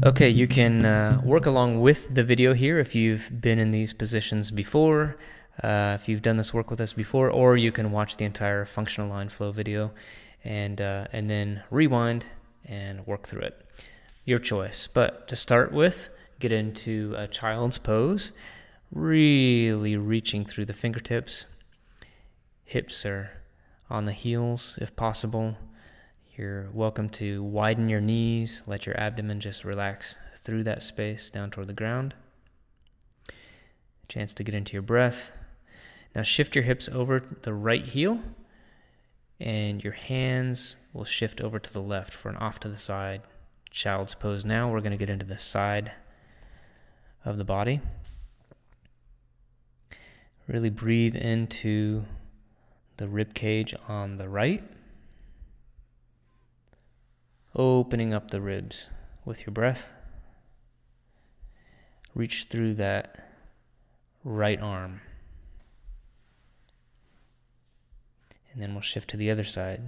Okay, you can work along with the video here if you've been in these positions before, if you've done this work with us before, or you can watch the entire functional line flow video and then rewind and work through it. Your choice. But to start with, get into a child's pose, really reaching through the fingertips. Hips are on the heels if possible. You're welcome to widen your knees, let your abdomen just relax through that space down toward the ground. Chance to get into your breath. Now shift your hips over the right heel, and your hands will shift over to the left for an off to the side child's pose. Now we're going to get into the side of the body. Really breathe into the rib cage on the right, opening up the ribs with your breath. Reach through that right arm. And then we'll shift to the other side.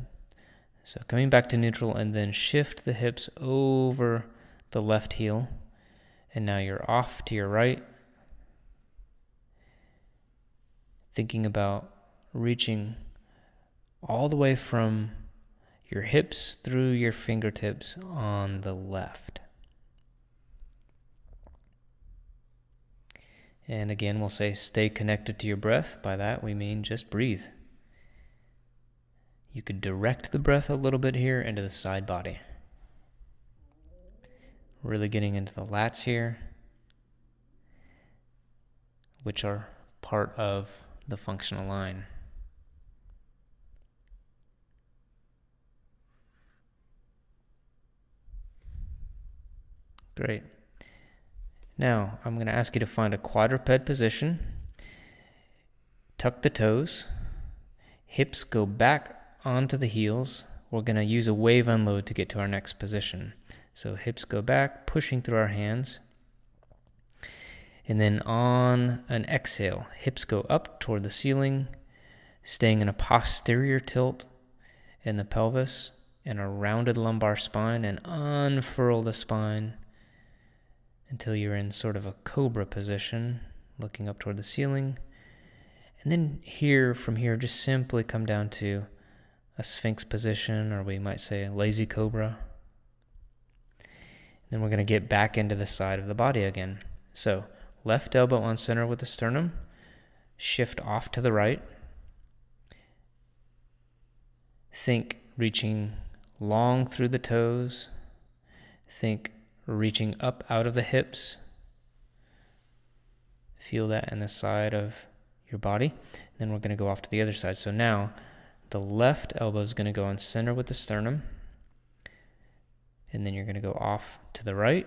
So coming back to neutral, and then shift the hips over the left heel. And now you're off to your right. Thinking about reaching all the way from your hips through your fingertips on the left. And again, we'll say stay connected to your breath. By that we mean just breathe. You could direct the breath a little bit here into the side body. Really getting into the lats here, which are part of the functional line. Great. Now, I'm going to ask you to find a quadruped position. Tuck the toes. Hips go back onto the heels. We're going to use a wave unload to get to our next position. So hips go back, pushing through our hands. And then on an exhale, hips go up toward the ceiling, staying in a posterior tilt in the pelvis and a rounded lumbar spine, and unfurl the spine until you're in sort of a cobra position, looking up toward the ceiling. And then here, from here, just simply come down to a sphinx position, or we might say a lazy cobra. Then we're going to get back into the side of the body again. So left elbow on center with the sternum, shift off to the right. Think reaching long through the toes. Think reaching up out of the hips. Feel that in the side of your body. Then we're going to go off to the other side. So now the left elbow is going to go on center with the sternum. And then you're going to go off to the right.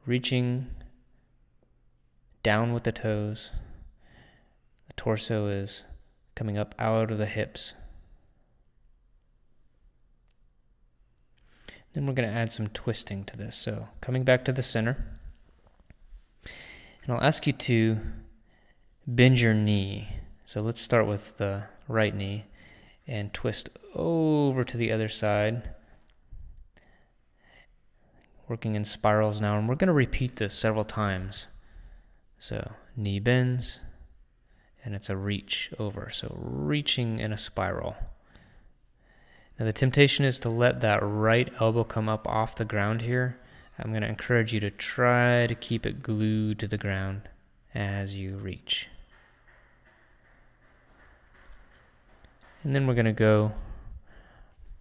Reaching down with the toes. The torso is coming up out of the hips. Then we're going to add some twisting to this. So coming back to the center. And I'll ask you to bend your knee. So let's start with the right knee and twist over to the other side. Working in spirals now, and we're going to repeat this several times. So knee bends, and it's a reach over. So reaching in a spiral. Now the temptation is to let that right elbow come up off the ground here. I'm going to encourage you to try to keep it glued to the ground as you reach. And then we're going to go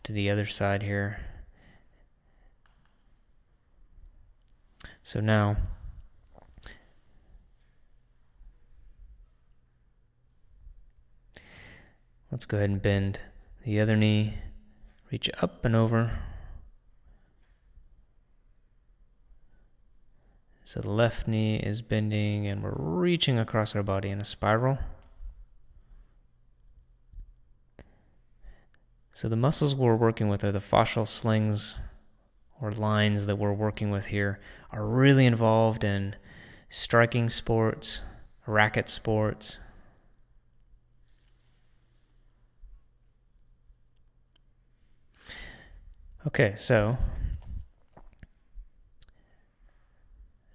to the other side here. So now, let's go ahead and bend the other knee. Reach up and over. So the left knee is bending and we're reaching across our body in a spiral. So the muscles we're working with are the fascial slings or lines that we're working with here are really involved in striking sports, racket sports. Okay, so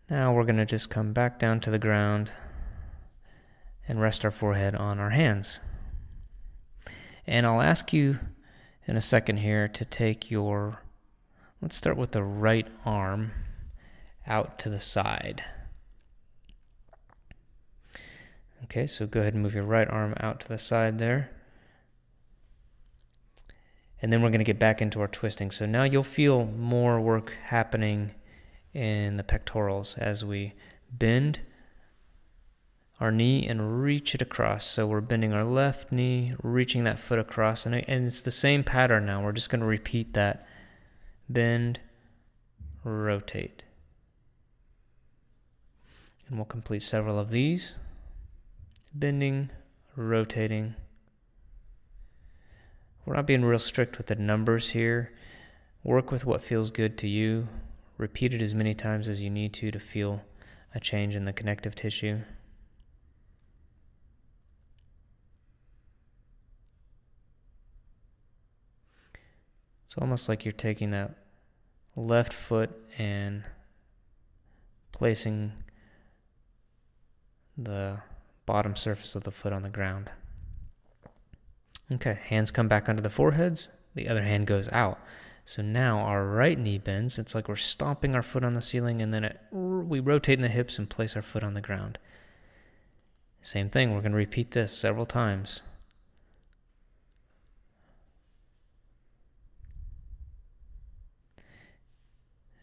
Now we're going to just come back down to the ground and rest our forehead on our hands. And I'll ask you in a second here to take your, let's start with the right arm out to the side. Okay, so go ahead and move your right arm out to the side there. And then we're going to get back into our twisting. So now you'll feel more work happening in the pectorals as we bend our knee and reach it across. So we're bending our left knee, reaching that foot across, and it's the same pattern now. We're just going to repeat that. Bend, rotate. And we'll complete several of these. Bending, rotating. We're not being real strict with the numbers here. Work with what feels good to you. Repeat it as many times as you need to feel a change in the connective tissue. It's almost like you're taking that left foot and placing the bottom surface of the foot on the ground. Okay, hands come back under the foreheads, the other hand goes out. So now our right knee bends. It's like we're stomping our foot on the ceiling, and then we rotate in the hips and place our foot on the ground. Same thing, we're going to repeat this several times.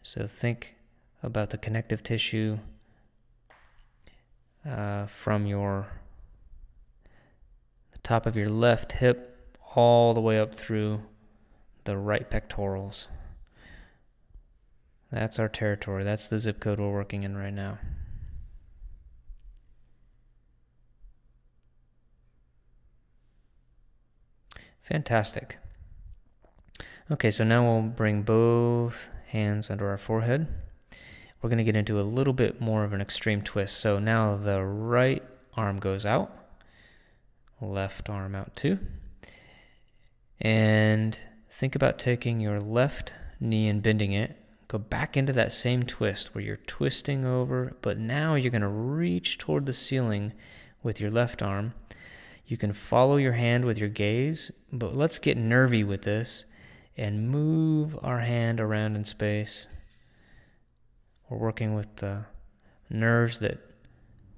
So think about the connective tissue from the top of your left hip all the way up through the right pectorals. That's our territory. That's the zip code we're working in right now. Fantastic. Okay, so now we'll bring both hands under our forehead. We're going to get into a little bit more of an extreme twist. So now the right arm goes out, left arm out too. And think about taking your left knee and bending it. Go back into that same twist where you're twisting over, but now you're going to reach toward the ceiling with your left arm. You can follow your hand with your gaze, but let's get nervy with this and move our hand around in space. We're working with the nerves that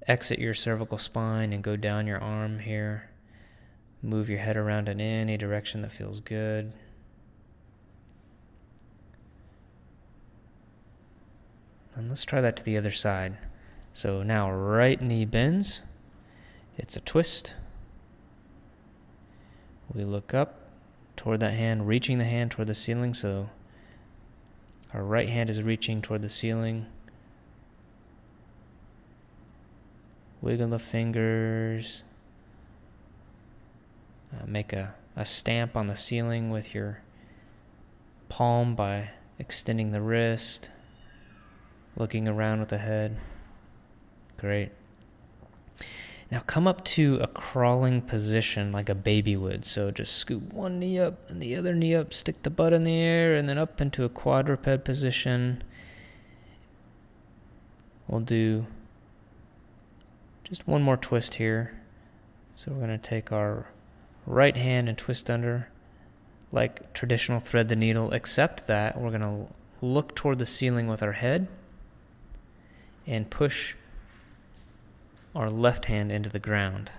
exit your cervical spine and go down your arm here. Move your head around in any direction that feels good. And let's try that to the other side. So now right knee bends. It's a twist. We look up toward that hand, reaching the hand toward the ceiling. So our right hand is reaching toward the ceiling. Wiggle the fingers. Make a stamp on the ceiling with your palm by extending the wrist. Looking around with the head. Great. Now come up to a crawling position like a baby would. So just scoop one knee up and the other knee up, stick the butt in the air, and then up into a quadruped position. We'll do just one more twist here. So we're going to take our right hand and twist under like traditional thread the needle, except that we're going to look toward the ceiling with our head and push our left hand into the ground.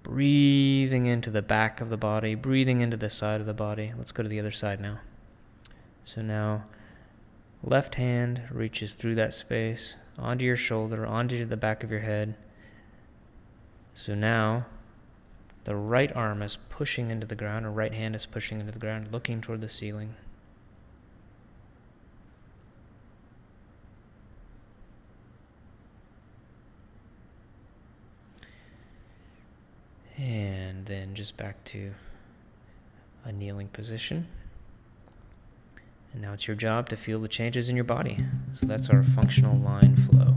Breathing into the back of the body, breathing into the side of the body. Let's go to the other side now. So now, left hand reaches through that space, onto your shoulder, onto the back of your head. So now, the right arm is pushing into the ground, or right hand is pushing into the ground, looking toward the ceiling. And then just back to a kneeling position. And now it's your job to feel the changes in your body. So that's our functional line flow.